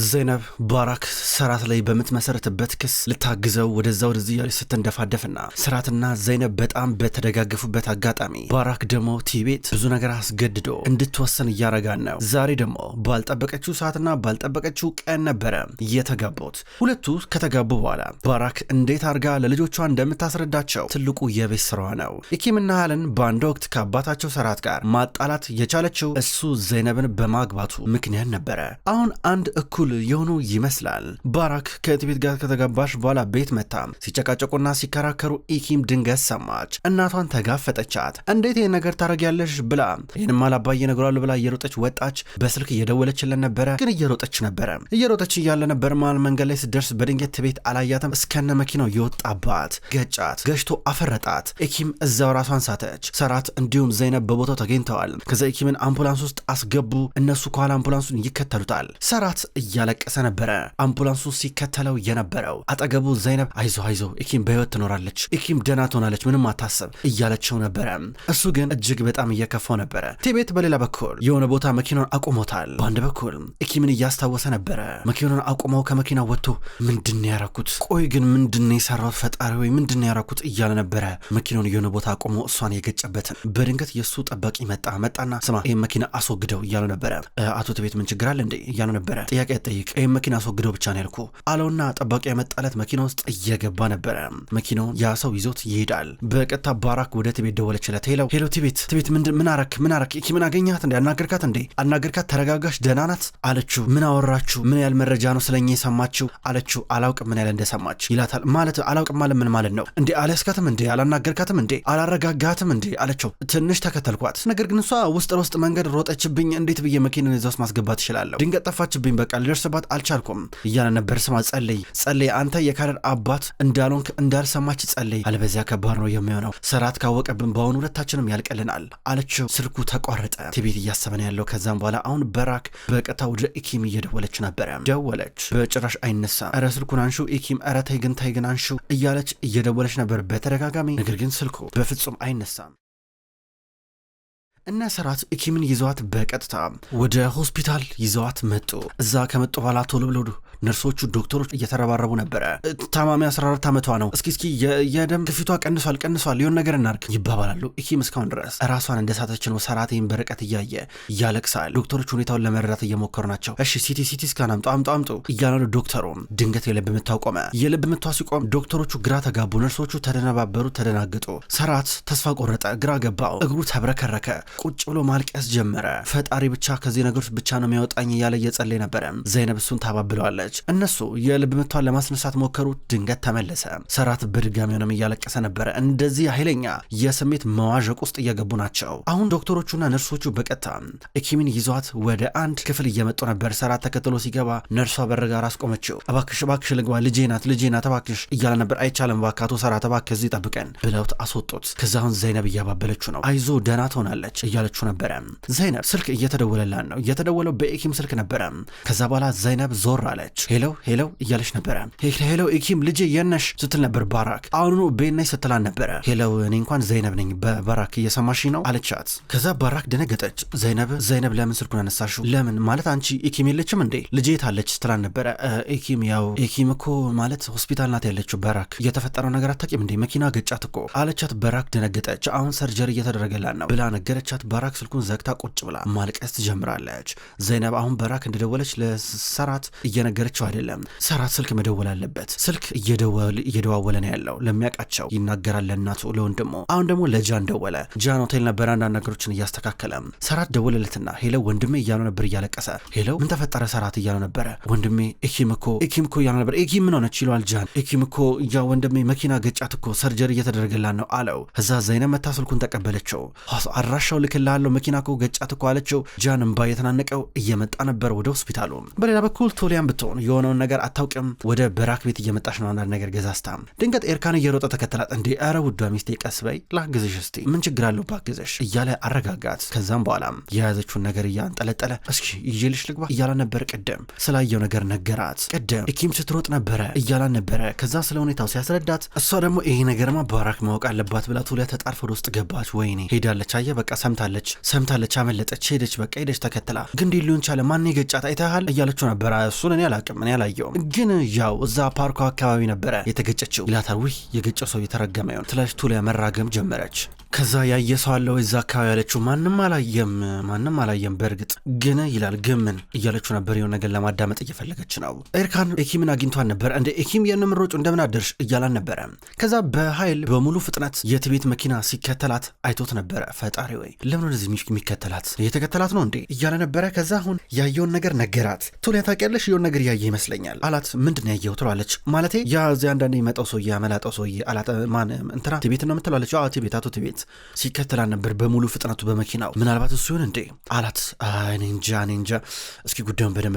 ዘይነብ ባራክ ሰራት ላይ በምትመሰረትበት ክስ ልታግዘው ወደዚህ ያለች ስትንደፋደፍና ሰራትና ዘይነብ በጣም በተደጋገፉበት አጋጣሚ ባራክ ደግሞ ቲቤት ብዙ ነገር አስገድዶ እንድትወሰን እያረጋን ነው። ዛሬ ደግሞ ባልጠበቀችው ሰዓትና ባልጠበቀችው ቀን ነበረ የተጋቡት። ሁለቱ ከተጋቡ በኋላ ባራክ እንዴት አርጋ ለልጆቿ እንደምታስረዳቸው ትልቁ የቤት ስራዋ ነው። ኢኪምና ሃለን በአንድ ወቅት ከአባታቸው ሰራት ጋር ማጣላት የቻለችው እሱ ዘይነብን በማግባቱ ምክንያት ነበረ። አሁን አንድ እኩል የሆኑ ይመስላል። ባራክ ከቲቤት ጋር ከተጋባሽ በኋላ ቤት መታ ሲጨቃጨቁና ሲከራከሩ ኢኪም ድንገት ሰማች። እናቷን ተጋፈጠቻት። እንዴት ይህን ነገር ታረጊያለሽ ብላ ይህንም አላባዬ ነግሯል ብላ እየሮጠች ወጣች። በስልክ እየደወለችለን ነበረ፣ ግን እየሮጠች እያለ ነበር መሃል መንገድ ላይ ስደርስ በድንገት ቲቤት አላያትም። እስከነ መኪናው የወጣባት ገጫት፣ ገጭቶ አፈረጣት። ኢኪም እዛው ራሷን ሳተች። ሰራት እንዲሁም ዘይነብ በቦታው ተገኝተዋል። ከዛ ኢኪምን አምቡላንስ ውስጥ አስገቡ። እነሱ ከኋላ አምቡላንሱን ይከተሉታል። ሰራት እያለቀሰ ነበረ አምቡላንሱ ሲከተለው የነበረው። አጠገቡ ዘይነብ አይዞ ኢኪም በህይወት ትኖራለች፣ ኢኪም ደህና ትሆናለች፣ ምንም አታስብ እያለችው ነበረ። እሱ ግን እጅግ በጣም እየከፋው ነበረ። ቲቤት በሌላ በኩል የሆነ ቦታ መኪናውን አቁሞታል። በአንድ በኩል ኢኪምን እያስታወሰ ነበረ። መኪናውን አቁመው ከመኪና ወጥቶ ምንድን ያረኩት? ቆይ ግን ምንድን የሰራሁት? ፈጣሪ ወይ ምንድን ያረኩት እያለ ነበረ። መኪናውን የሆነ ቦታ አቁሞ እሷን የገጨበትን። በድንገት የእሱ ጠባቂ መጣና ስማ ይህን መኪና አስወግደው እያለ ነበረ። አቶ ቲቤት ምን ችግር አለ እንዴ እያለ ነበረ። ጥያቄ ጠይቅ፣ ይህም መኪና አስወግደው ብቻ ነው ያልኩ አለውና ጠባቂ ያመጣለት መኪና ውስጥ እየገባ ነበረ። መኪናውን ያ ሰው ይዞት ይሄዳል። በቀጥታ ባራክ ወደ ቲቤት ደወለችለት። ሄሎ ቲቤት ምን አረክ? ኢኪምን አገኛት እንዴ? አናገርካት? ተረጋጋሽ? ደህና ናት አለችው። ምን አወራችሁ? ምን ያህል መረጃ ነው ስለኛ የሰማችው አለችው። አላውቅም ምን ያህል እንደሰማች ይላታል። ማለት አላውቅም ማለት ምን ማለት ነው እንዴ? አልያዝካትም እንዴ? አላናገርካትም እንዴ? አላረጋጋትም እንዴ አለችው። ትንሽ ተከተልኳት፣ ነገር ግን እሷ ውስጥ ለውስጥ መንገድ ሮጠችብኝ። እንዴት ብዬ መኪናን እዛ ውስጥ ማስገባት ይችላለሁ? ድንገት ጠፋችብኝ፣ በቃ ልደርስባት አልቻልኩም እያለ ነበር። ስማ ጸለይ፣ አንተ የካደር አባት እንዳልሆንክ እንዳልሰማች ጸለይ፣ አለበዚያ ከባድ ነው የሚሆነው። ሰራት ካወቀብን በአሁኑ ሁለታችንም ያልቀልናል አለችው። ስልኩ ተቋረጠ። ቲቤት እያሰበን ያለው ከዛም በኋላ አሁን ባራክ በቀጥታ ወደ ኢኪም እየደወለች ነበረ። ደወለች፣ በጭራሽ አይነሳም። ኧረ ስልኩን አንሹ ኢኪም፣ ኧረ ተይ ግን አንሹ እያለች እየደወለች ነበር በተደጋጋሚ። ነገር ግን ስልኩ በፍጹም አይነሳም። እነ ሰራት ኢኪምን ይዘዋት በቀጥታ ወደ ሆስፒታል ይዘዋት መጡ። እዛ ከመጡ በኋላ ቶሎ ብለው ነርሶቹ ዶክተሮች እየተረባረቡ ነበረ። ታማሚ 14 ዓመቷ ነው፣ እስኪ የደም ግፊቷ ቀንሷል ሊሆን ነገር እናርግ ይባባላሉ። ኢኪም እስካሁን ድረስ ራሷን እንደሳተች ነው። ሰራቴን በርቀት እያየ እያለቅሳል። ዶክተሮች ሁኔታውን ለመረዳት እየሞከሩ ናቸው። እሺ ሲቲ ስካን አምጡ እያሉ ዶክተሩ ድንገት የልብ ምቷ ቆመ። የልብ ምቷ ሲቆም ዶክተሮቹ ግራ ተጋቡ። ነርሶቹ ተደነባበሩ፣ ተደናገጡ። ሰራት ተስፋ ቆረጠ፣ ግራ ገባው፣ እግሩ ተብረከረከ። ቁጭ ብሎ ማልቀስ ጀመረ። ፈጣሪ ብቻ ከዚህ ነገሮች ብቻ ነው የሚያወጣኝ እያለ እየጸለየ ነበረ። ዘይነብ እሱን ታባብለዋለች። እነሱ የልብ ምቷን ለማስነሳት ሞከሩ። ድንገት ተመለሰ። ሰራት በድጋሚውንም እያለቀሰ ነበረ። እንደዚህ ኃይለኛ የስሜት መዋዠቅ ውስጥ እየገቡ ናቸው። አሁን ዶክተሮቹና ነርሶቹ በቀጥታ ኢኪምን ይዟት ወደ አንድ ክፍል እየመጡ ነበር። ሰራት ተከትሎ ሲገባ ነርሷ በር ጋር አስቆመችው። እባክሽ ልግባ፣ ልጄ ናት እባክሽ እያለ ነበር። አይቻልም እባክህ አቶ ሰራት እባክህ እዚህ ጠብቀን ብለውት አስወጡት። ከዛ አሁን ዘይነብ እያባበለችው ነው። አይዞ ደህና ትሆናለች እያለችው ነበረ። ዘይነብ ስልክ እየተደወለላን ነው። እየተደወለው በኢኪም ስልክ ነበረ። ከዛ በኋላ ዘይነብ ዞር አለች። ሄሎ እያለች ነበረ። ሄሎ ኢኪም ልጄ የነሽ ስትል ነበር። ባራክ አሁኑ ቤነሽ ስትላን ነበረ። ሄሎ እኔ እንኳን ዘይነብ ነኝ፣ በባራክ እየሰማሽ ነው አለቻት። ከዛ ባራክ ደነገጠች። ዘይነብ ለምን ስልኩን አነሳሽው? ለምን ማለት አንቺ ኢኪም የለችም እንዴ? ልጄ ታለች ስትላን ነበረ። ኢኪም እኮ ማለት ሆስፒታል ናት ያለችው። ባራክ እየተፈጠረው ነገር አታውቂም እንዴ? መኪና ገጫት እኮ አለቻት። ባራክ ደነገጠች። አሁን ሰርጀሪ እየተደረገላት ነው ብላ ነገረቻት። ባራክ ስልኩን ዘግታ ቁጭ ብላ ማልቀስ ትጀምራለች። ዘይነብ አሁን ባራክ እንደደወለች ለሰራት እየነገረችው አይደለም። ሰራት ስልክ መደወል አለበት። ስልክ እየደዋወለ ነው ያለው። ለሚያውቃቸው ይናገራል፣ ለእናቱ ለወንድሙ። አሁን ደግሞ ለጃን ደወለ። ጃን ሆቴል ነበር አንዳንድ ነገሮችን እያስተካከለ። ሰራት ደወለለትና ሄሎ ወንድሜ እያሉ ነበር እያለቀሰ። ሄሎ ምን ተፈጠረ ሰራት እያሉ ነበረ። ወንድሜ ኢኪም እኮ እያሉ ነበር። ኢኪም ምን ሆነች ይለዋል ጃን። ኢኪም እኮ ወንድሜ መኪና ገጫት እኮ ሰርጀሪ እየተደረገላት ነው አለው። እዛ ዘይነብ መታ ስልኩን ተቀበለችው። አድራሻው ልክልሃለሁ መኪና እኮ ገጫት እኮ አለችው። ጃን እምባ የተናነቀው እየመጣ ነበር ወደ ሆስፒታሉ። በሌላ በኩል ቶሊያን ብትሆን የሆነውን ነገር አታውቅም። ወደ በራክ ቤት እየመጣች ነው አንዳንድ ነገር ገዛስታም። ድንገት ኤርካን እየሮጠ ተከተላት። እንዴ ኧረ ውዷ ሚስቴ ቀስ በይ ላግዝሽ እስቲ ምን ችግር አለው ባግዝሽ እያለ አረጋጋት። ከዛም በኋላ የያዘችውን ነገር እያንጠለጠለ እስኪ ይዤልሽ ልግባ እያላን ነበር። ቅድም ስላየው ነገር ነገራት። ቅድም ኤኪም ስትሮጥ ነበረ እያላን ነበረ። ከዛ ስለ ሁኔታው ሲያስረዳት እሷ ደግሞ ይሄ ነገርማ ባራክ ማወቅ አለባት ብላ ቶሎ ተጣርፈ ወደ ውስጥ ገባች። ወይኔ ሄዳለች። አየ በቃ ሰምታለች አመለጠች። ሄደች በቃ ሄደች ተከትላ ግን ሊሆን ቻለ ማን የገጫት አይተሃል እያለችው ነበረ። እሱን እኔ አላቅም እኔ አላየውም ግን ያው እዛ ፓርኮ አካባቢ ነበረ የተገጨችው ይላታል። ውይ የገጨው ሰው የተረገመ ይሆን ትላሽ ቱላ መራገም ጀመረች። ከዛ ያየ ሰው አለው እዛ አካባቢ ያለችው ማንም አላየም በእርግጥ ግን ይላል ግምን እያለችው ነበር። የሆነ ነገር ለማዳመጥ እየፈለገች ነው። ኤርካን ኤኪምን አግኝቷን ነበር። እንደ ኤኪም የምሮጩ እንደምን አደርሽ እያላን ነበረ። ከዛ በኃይል በሙሉ ፍጥነት የትቤት መኪና ሲከተላት አይቶት ነበረ። ፈጣሪ ወይ ለምን ወደዚህ የሚከተላት እየተከተላት ነው እንዴ እያለ ነበረ። ከዛ አሁን ያየውን ነገር ነገራት። ቶሎ ታውቂያለሽ የሆነ ነገር ያየ ይመስለኛል አላት። ምንድን ያየው ትሏለች። ማለቴ ያ እዚያ አንዳንዴ የሚመጣው ሰውዬ ያመላጠው ሰውዬ አላት። ማን እንትና ትቤት ነው የምትላለች። አዎ ትቤት አቶ ትቤት ሲከተላን ነበር በሙሉ ፍጥነቱ በመኪናው ምናልባት እሱ ይሆን እንዴ አላት። እኔ እንጃ እስኪ ጉዳዩን በደንብ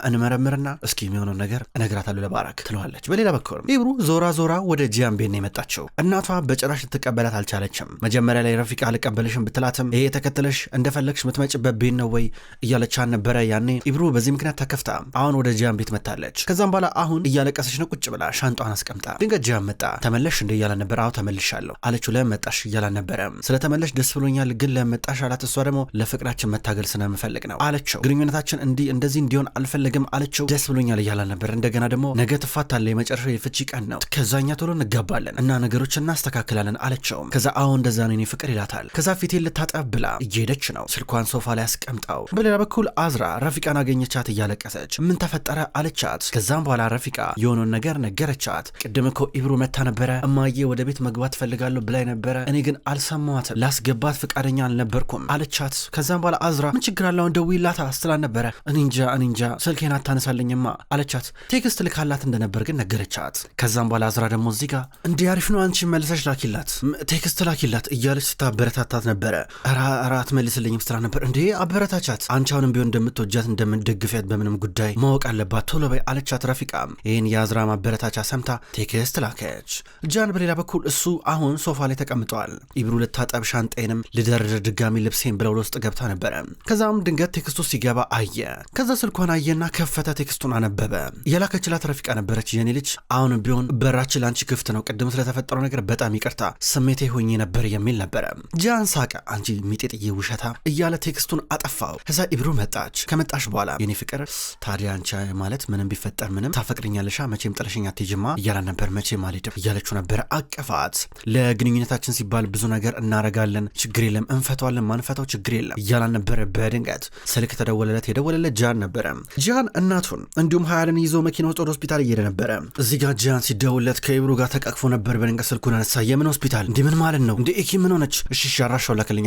እንመረምርና እስኪ የሚሆነው ነገር እነግራታለሁ ለባራክ ትለዋለች። በሌላ በኩል ኢብሩ ዞራ ወደ ጂያን ቤት ነው የመጣችው። እናቷ በጭራሽ ልትቀበላት አልቻለችም። መጀመሪያ ላይ ረፊቃ አልቀበልሽም ብትላትም ይሄ የተከተለሽ እንደፈለግሽ የምትመጭበት ቤት ነው ወይ እያለቻን ነበረ። ያኔ ኢብሩ በዚህ ምክንያት ተከፍታ አሁን ወደ ጂያን ቤት መታለች። ከዛም በኋላ አሁን እያለቀሰች ነው ቁጭ ብላ ሻንጧን አስቀምጣ። ድንገት ጂያን መጣ። ተመለሽ እንደ እያለ ነበር። አዎ ተመልሻለሁ አለችው። ለምን መጣሽ እያለ ነበረ። ስለተመለሽ ደስ ብሎኛል ግን ለመጣሽ አላት። እሷ ደግሞ ለፍቅራችን መታገል ስለምፈልግ ነው አለችው። ግንኙነታችን እንደዚህ እንዲሆን አልፈልግም አለችው። ደስ ብሎኛል እያለ ነበር። እንደገና ደግሞ ነገ ትፋታለህ የመጨረሻው የፍቺ ቀን ነው። ከዛኛ ቶሎ እንጋባለን እና ነገሮችን እናስተካክላለን አለችው። ከዛ አዎ እንደዛ ነው የኔ ፍቅር ይላታል። ከዛ ፊቴን ልታጠብ ብላ እየሄደች ነው። ስልኳን ሶፋ ላይ አስቀምጣው። በሌላ በኩል አዝራ ረፊቃን አገኘቻት እያለቀሰች። ምን ተፈጠረ አለቻት። ከዛም በኋላ ረፊቃ የሆነውን ነገር ነገረቻት። ቅድም እኮ ኢብሩ መታ ነበረ እማዬ ወደ ቤት መግባት ፈልጋለሁ ብላይ ነበረ እኔ ግን አልሰማዋትም ላስገባት ፍቃደኛ አልነበርኩም አለቻት። ከዛም በኋላ አዝራ ምን ችግር አለው ደውይላታ ስትላት ነበረ። እኔ እንጃ ስልኬን አታነሳለኝማ አለቻት። ቴክስት ልካላት እንደነበር ግን ነገረቻት። ከዛም በኋላ አዝራ ደግሞ እዚህ ጋር እንዲህ አሪፍ ነው አንቺ መልሰሽ ላኪላት ቴክስት ላኪላት እያለች ስታበረታታት ነበረ። ኧረ አትመልስልኝም ስትላት ነበር። እንዴ አበረታቻት አንቺ አሁንም ቢሆን እንደምትወጃት እንደምትደግፊያት በምንም ጉዳይ ማወቅ አለባት ቶሎ በይ አለቻት። ረፊቃም ይህን የአዝራ ማበረታቻ ሰምታ ቴክስት ላከች። ጃን በሌላ በኩል እሱ አሁን ሶፋ ላይ ተቀምጠዋል። ኢብሩ ልታጠብ ሻንጤንም ልደርድር ድጋሚ ልብሴን ብለው ውስጥ ገብታ ነበረ። ከዛም ድንገት ቴክስቱ ሲገባ አየ። ከዛ ስልኳን አየና ከፈተ። ቴክስቱን አነበበ። የላከችላት ረፊቃ ነበረች። የኔ ልጅ አሁንም ቢሆን በራችን ለአንቺ ክፍት ነው። ቅድም ስለተፈጠረው ነገር በጣም ይቅርታ ስሜቴ ሆኜ ነበር የሚል ነበረ። ጃን ሳቀ። አንቺ ሚጤጥዬ ውሸታ እያለ ቴክስቱን አጠፋው። ከዛ ኢብሩ መጣች። ከመጣሽ በኋላ የኔ ፍቅር ታዲያ አንቺ ማለት ምንም ቢፈጠር ምንም ታፈቅርኛለሻ መቼም ጥለሽኝ አትሄጂማ እያላ ነበር። መቼም አልሄድም እያለችው ነበር። አቀፋት። ለግንኙነታችን ሲባል ብዙ ነገር እናረጋለን ችግር የለም እንፈቷለን ማንፈታው ችግር የለም እያላን ነበረ። በድንገት ስልክ ተደወለለት። የደወለለት ጃን ነበረ። ጃን እናቱን እንዲሁም ሀያልን ይዞ መኪና ውስጥ ወደ ሆስፒታል እየሄደ ነበረ። እዚህ ጋር ጃን ሲደውለት ከኢብሩ ጋር ተቃቅፎ ነበር። በድንገት ስልኩን አነሳ። የምን ሆስፒታል እንዴ ምን ማለት ነው እንዴ ኢኪም ምን ሆነች? እሺ አራሻው ላክልኝ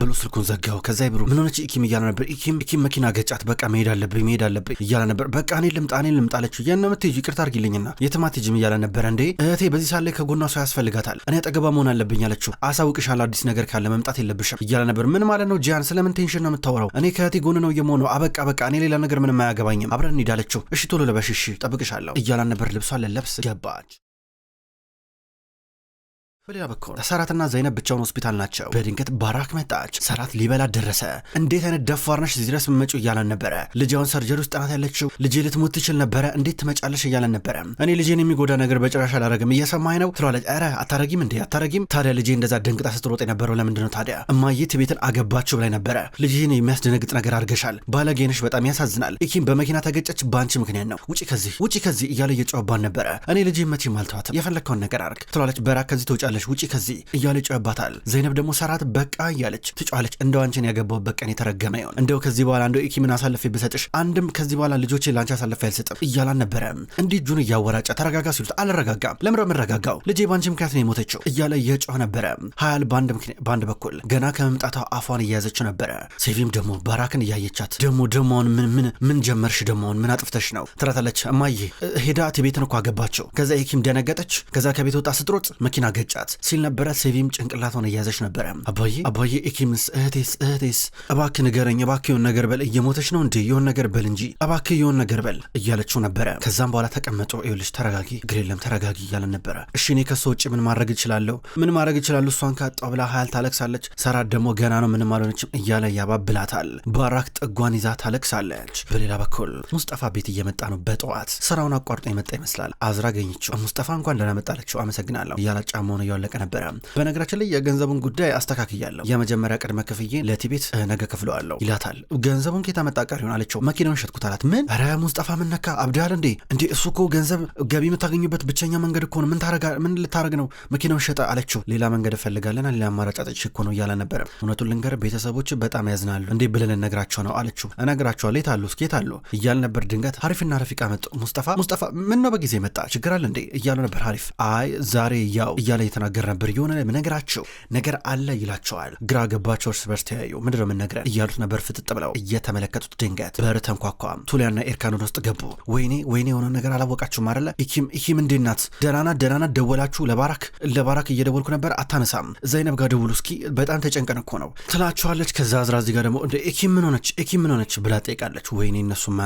ብሎ ስልኩን ዘጋው። ከዛ ኢብሩ ምን ሆነች ኢኪም እያለ ነበር። ኢኪም መኪና ገጫት በቃ መሄድ አለብኝ እያለ ነበር። በቃ እኔ ልምጣ አለችው። የት ነው የምትሄጂው? ይቅርታ አድርጊልኝና የትም አትሄጂም እያለ ነበረ። እንዴ እህቴ በዚህ ሳለ ከጎኗ ሰው ያስፈልጋታል እኔ አጠገቧ መሆን አለብኝ አለችው። አሳውቅሻለሁ አዲስ ነገር ካለ መምጣት የለብሽም እያለ ነበር። ምን ማለት ነው ጂያን ስለምን ቴንሽን ነው የምታወራው? እኔ ከእህቴ ጎን ነው የምሆነው። በቃ እኔ ሌላ ነገር ምንም አያገባኝም አብረን እንሂድ አለችው። እሺ ቶሎ ለበሽ እሺ ጠብቅሻለሁ እያላን ነበር። ልብሷን ለለብስ ገባች። በሌላ በኩል ሰራትና ዘይነብ ብቻውን ሆስፒታል ናቸው። በድንገት ባራክ መጣች። ሰራት ሊበላ ደረሰ። እንዴት አይነት ደፋር ነሽ እዚህ ድረስ መመጪው እያለን ነበረ። ልጃውን ሰርጀሪ ውስጥ ጥናት ያለችው ልጄ ልትሞት ትችል ነበረ እንዴት ትመጫለሽ እያለን ነበረ። እኔ ልጄን የሚጎዳ ነገር በጭራሽ አላረግም እየሰማኝ ነው ትላለች። ኧረ አታረጊም ታዲያ ልጄ እንደዛ ደንግጣ ስትሮጥ የነበረው ለምንድን ነው ታዲያ? እማዬ ቤትን አገባችሁ ብላይ ነበረ። ልጅህን የሚያስደነግጥ ነገር አድርገሻል። ባለጌ ነሽ በጣም ያሳዝናል። ኢኪም በመኪና ተገጨች በአንቺ ምክንያት ነው። ውጪ ከዚህ እያለ እየጨዋባን ነበረ። እኔ ልጄ መቼም አልተዋትም የፈለግከውን ነገር አርግ ትላለች። በራክ ከዚህ ትወጫለሽ ውጪ ከዚህ እያለ ይጨባታል። ዘይነብ ደግሞ ሰራት በቃ እያለች ትጫለች። እንደው አንቺን ያገባሁበት ቀን የተረገመ ይሁን። እንደው ከዚህ በኋላ እንደው ኢኪምን አሳልፌ ብሰጥሽ አንድም ከዚህ በኋላ ልጆቼ ላንቺ አሳልፌ አልሰጥም እያላን ነበረ። እንዲህ እጁን እያወራጨ ተረጋጋ ሲሉት አልረጋጋም። ለምሮ የምረጋጋው ልጄ ባንቺ ምክንያት ነው የሞተችው እያለ እየጮኸ ነበረ። ሀያል በአንድ በኩል ገና ከመምጣቷ አፏን እያያዘችው ነበረ። ሴቪም ደግሞ ባራክን እያየቻት ደሞውን ምን ጀመርሽ? ደሞውን ምን አጥፍተሽ ነው ትላታለች። እማዬ ሄዳ ቤትን እኮ አገባቸው። ከዛ ኢኪም ደነገጠች። ከዛ ከቤት ወጣ ስትሮጥ መኪና ገጫት። አለባት ሲል ነበረ። ሴቪም ጭንቅላቷን እያዘች ነበረ። አባዬ ኤኪምስ እህቴስ እባክህ ንገረኝ፣ እባክህ የሆነ ነገር በል፣ እየሞተች ነው እንዴ? የሆነ ነገር በል እንጂ እባክህ የሆነ ነገር በል እያለችው ነበረ። ከዛም በኋላ ተቀመጦ ይኸውልሽ ተረጋጊ፣ እግር የለም ተረጋጊ እያለን ነበረ። እሺ እኔ ከሷ ውጭ ምን ማድረግ እችላለሁ? እሷን ካጣው ብላ ሀያል ታለቅሳለች። ሰራት ደግሞ ገና ነው ምንም አልሆነችም እያለ ያባብላታል። ባራክ ጥጓን ይዛ ታለቅሳለች። በሌላ በኩል ሙስጠፋ ቤት እየመጣ ነው። በጠዋት ስራውን አቋርጦ የመጣ ይመስላል። አዝራ ገኘችው። ሙስጠፋ እንኳን ደህና መጣለችው አመሰግናለሁ እያለ ጫማውን እያወለቀ ነበረ። በነገራችን ላይ የገንዘቡን ጉዳይ አስተካክያለሁ፣ የመጀመሪያ ቅድመ ክፍዬ ለቲቤት ነገ ከፍለዋለሁ ይላታል። ገንዘቡን ኬታ መጣ ቀሪውን አለችው። መኪናውን ሸጥኩት አላት። ምን? ኧረ ሙስጠፋ ምን ነካ? አብዳል እንዴ? እሱ እኮ ገንዘብ ገቢ የምታገኙበት ብቸኛ መንገድ እኮ ነው። ምን ልታረግ ነው? መኪናውን ሸጠ አለችው። ሌላ መንገድ እፈልጋለና ሌላ አማራጭ አጥቼ እኮ ነው እያለ ነበረ። እውነቱን ልንገር ቤተሰቦች በጣም ያዝናሉ። እንዴ ብለን እነግራቸው ነው አለችው። እነግራቸዋለሁ የት አሉ እያለ ነበር። ድንገት ሀሪፍና ረፊቃ መጡ። ሙስጠፋ ምን ነው በጊዜ መጣ ችግር አለ እንዴ እያሉ ነበር። ሀሪፍ አይ ዛሬ ያው እያለ የተናገር ነበር። የሆነ ምነግራቸው ነገር አለ ይላቸዋል። ግራ ገባቸው። እርስ በርስ ተያዩ። ምንድነው የምንነግረን እያሉት ነበር። ፍጥጥ ብለው እየተመለከቱት ድንገት በር ተንኳኳ። ቱሊያና ኤርካን ወደ ውስጥ ገቡ። ወይኔ የሆነ ነገር አላወቃችሁም አይደለ? ኢኪም እንዴት ናት? ደህና ናት። ደወላችሁ? ለባራክ እየደወልኩ ነበር አታነሳም። ዘይነብ ጋር ደውሉ እስኪ በጣም ተጨንቀን እኮ ነው ትላችኋለች። ከዛ አዝራ እዚህ ጋር ደግሞ ኢኪም ምን ሆነች ብላ ጠይቃለች። ወይኔ እነሱም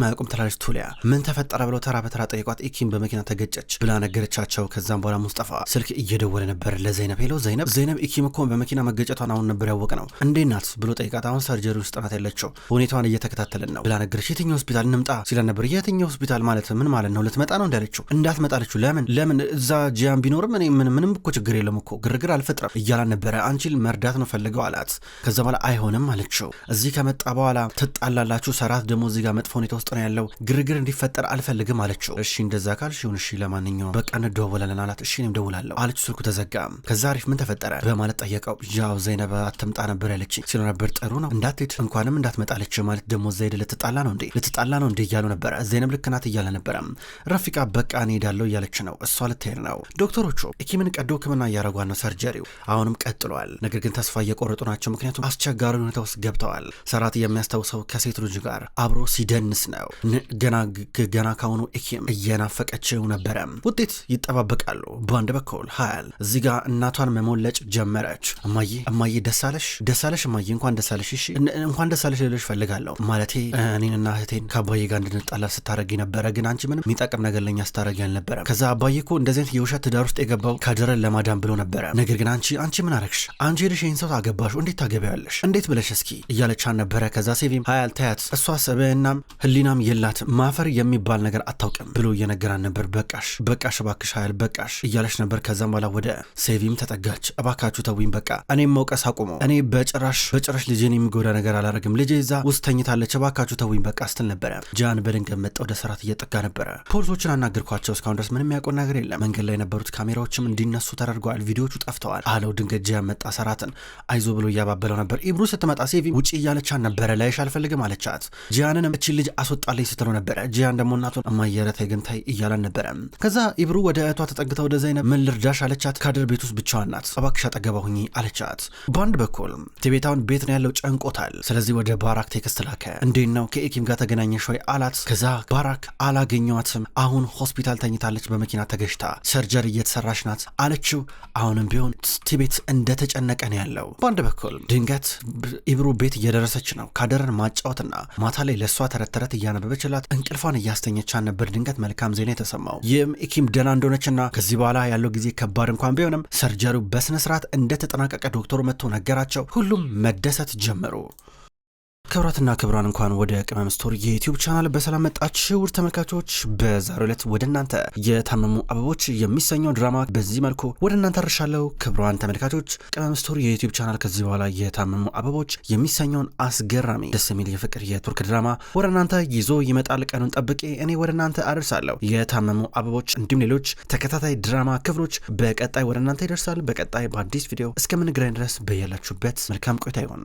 አያውቁም ትላለች ቱሊያ። ምን ተፈጠረ ብለው ተራ በተራ ጠይቋት። ኢኪም በመኪና ተገጨች ብላ ነገረቻቸው። ከዛም በኋላ ሙስጠፋ ስልክ እየደወለ ነበር ለዘይነብ። ሄሎ ዘይነብ ኢኪም እኮ በመኪና መገጨቷን አሁን ነበር ያወቅ ነው። እንዴት ናት ብሎ ጠይቃት። አሁን ሰርጀሪ ውስጥ ናት ያለችው ሁኔታዋን እየተከታተልን ነው ብላ ነገረች። የትኛው ሆስፒታል እንምጣ ሲለን ነበር። የትኛው ሆስፒታል ማለት ምን ማለት ነው? ልትመጣ ነው እንዳለችው እንዳትመጣለችው። ለምን እዛ ጂያን ቢኖርም እኔ ምንም እኮ ችግር የለም እኮ ግርግር አልፈጥረም እያላን ነበረ። አንቺን መርዳት ነው ፈልገው አላት። ከዛ በኋላ አይሆንም አለችው። እዚህ ከመጣ በኋላ ትጣላላችሁ። ሰራት ደግሞ እዚህ ጋር መጥፎ ሁኔታ ውስጥ ነው ያለው። ግርግር እንዲፈጠር አልፈልግም አለችው። እሺ እንደዛ ካልሽ ይሁን እሺ ለማንኛውም በቃ እንደዋወላለን አላት። እሺ እኔም ደውላለሁ አለችው። ስልኩ ተዘጋ። ከዛ አሪፍ ምን ተፈጠረ በማለት ጠየቀው። ያው ዘይነብ አትምጣ ነበር ያለችኝ ሲሉ ነበር። ጥሩ ነው እንዳትሄድ እንኳንም እንዳትመጣለች ማለት ደግሞ ዘይድ ልትጣላ ነው እንዴ እያሉ ነበረ። ዘይነብ ልክ ናት እያለ ነበረ። ረፊቃ በቃ እኔ ሄዳለሁ እያለች ነው። እሷ ልትሄድ ነው። ዶክተሮቹ ኢኪምን ቀዶ ሕክምና እያረጓን ነው። ሰርጀሪው አሁንም ቀጥሏል። ነገር ግን ተስፋ እየቆረጡ ናቸው። ምክንያቱም አስቸጋሪ ሁኔታ ውስጥ ገብተዋል። ሰራት የሚያስታውሰው ከሴት ልጅ ጋር አብሮ ሲደንስ ነው። ገና ካሁኑ ኢኪም እየናፈቀችው ነበረ። ውጤት ይጠባበቃሉ። በአንድ በኩል ሀያል እዚህ ጋር እናቷን መሞለጭ ጀመረች። እማዬ ደሳለሽ እማዬ እንኳን ደሳለሽ። እሺ እንኳን ደሳለሽ ልልሽ ፈልጋለሁ። ማለቴ እኔንና እህቴን ከአባዬ ጋር እንድንጣላ ስታረጊ ነበረ፣ ግን አንቺ ምንም የሚጠቅም ነገር ለኛ ስታረጊ አልነበረም። ከዛ አባዬ እኮ እንደዚህ አይነት የውሸት ትዳር ውስጥ የገባው ካደረን ለማዳን ብሎ ነበረ። ነገር ግን አንቺ ምን አረግሽ? አንቺ ሄደሽ ይህን ሰው ታገባሽ? እንዴት ታገቢያለሽ? እንዴት ብለሽ እስኪ እያለቻን ነበረ። ከዛ ሴቪም ሀያል ታያት፣ እሷ ሰብዕናም ህሊናም የላትም ማፈር የሚባል ነገር አታውቅም ብሎ እየነገራን ነበር። በቃሽ እባክሽ ሀያል በቃሽ እያለች ነበር። ከዛም በኋላ ወደ ሴቪም ተጠጋች። እባካችሁ ተውኝ በቃ እኔም መውቀስ አቁሞ እኔ በጭራሽ ልጄን የሚጎዳ ነገር አላረግም። ልጄ እዛ ውስጥ ተኝታለች እባካችሁ ተውኝ በቃ ስትል ነበረ። ጃን በድንገት መጣ። ወደ ሰራት እየጠጋ ነበረ። ፖሊሶችን አናገርኳቸው እስካሁን ድረስ ምንም ያውቁት ነገር የለም። መንገድ ላይ የነበሩት ካሜራዎችም እንዲነሱ ተደርገዋል። ቪዲዮቹ ጠፍተዋል አለው። ድንገት ጃን መጣ። ሰራትን አይዞ ብሎ እያባበለው ነበር። ኢብሩ ስትመጣ ሴቪ ውጪ እያለቻት ነበረ። ላይሽ አልፈልግም አለቻት። ጂያንንም እቺ ልጅ አስወጣልኝ ስትለው ነበረ። ጂያን ደግሞ እናቱን እማየረታይ ግን ታይ እያላን ነበረ። ከዛ ኢብሩ ወደ እህቷ ተጠግታ ወደ ዘይነብ ምን ልርዳሽ አለቻት። ካድር ቤት ውስጥ ብቻዋን ናት እባክሽ አጠገባ ሁኚ አለቻት። በአንድ በኩል ቲቤታውን ቤት ነው ያለው ጨንቆታል። ስለዚህ ወደ ባራክ ቴክስት ላከ። እንዴት ነው ከኢኪም ጋር ተገናኘሽ ወይ አላት። ከዛ ባራክ አላገኘዋትም፣ አሁን ሆስፒታል ተኝታለች፣ በመኪና ተገጭታ ሰርጀሪ እየተሰራች ናት አለችው። አሁንም ቢሆን ቲቤት እንደተጨነቀ ነው ያለው። በአንድ በኩል ድንገት ኢብሩ ቤት እየደረሰች ነው። ካደርን ማጫወትና ማታ ላይ ለእሷ ተረት እያነበበችላት እንቅልፏን እያስተኘቻን ነበር። ድንገት መልካም ዜና የተሰማው ይህም ኢኪም ደህና እንደሆነችና ከዚህ በኋላ ያለው ጊዜ ከባድ እንኳን ቢሆንም ሰርጀሪው በስነስርዓት እንደተጠናቀቀ ዶክተሩ መጥቶ ነገራቸው። ሁሉም መደሰት ጀመሩ። ክብራትና ክብራን እንኳን ወደ ቅመም ስቶሪ የዩቲዩብ ቻናል በሰላም መጣችሁ ውድ ተመልካቾች። በዛሬው ዕለት ወደ እናንተ የታመሙ አበቦች የሚሰኘው ድራማ በዚህ መልኩ ወደ እናንተ አርሻለሁ። ክብራን ተመልካቾች ቅመም ስቶሪ የዩቲዩብ ቻናል ከዚህ በኋላ የታመሙ አበቦች የሚሰኘውን አስገራሚ ደስ የሚል የፍቅር የቱርክ ድራማ ወደ እናንተ ይዞ ይመጣል። ቀኑን ጠብቄ እኔ ወደ እናንተ አደርሳለሁ። የታመሙ አበቦች እንዲሁም ሌሎች ተከታታይ ድራማ ክፍሎች በቀጣይ ወደ እናንተ ይደርሳል። በቀጣይ በአዲስ ቪዲዮ እስከምንገናኝ ድረስ በያላችሁበት መልካም ቆይታ ይሆን።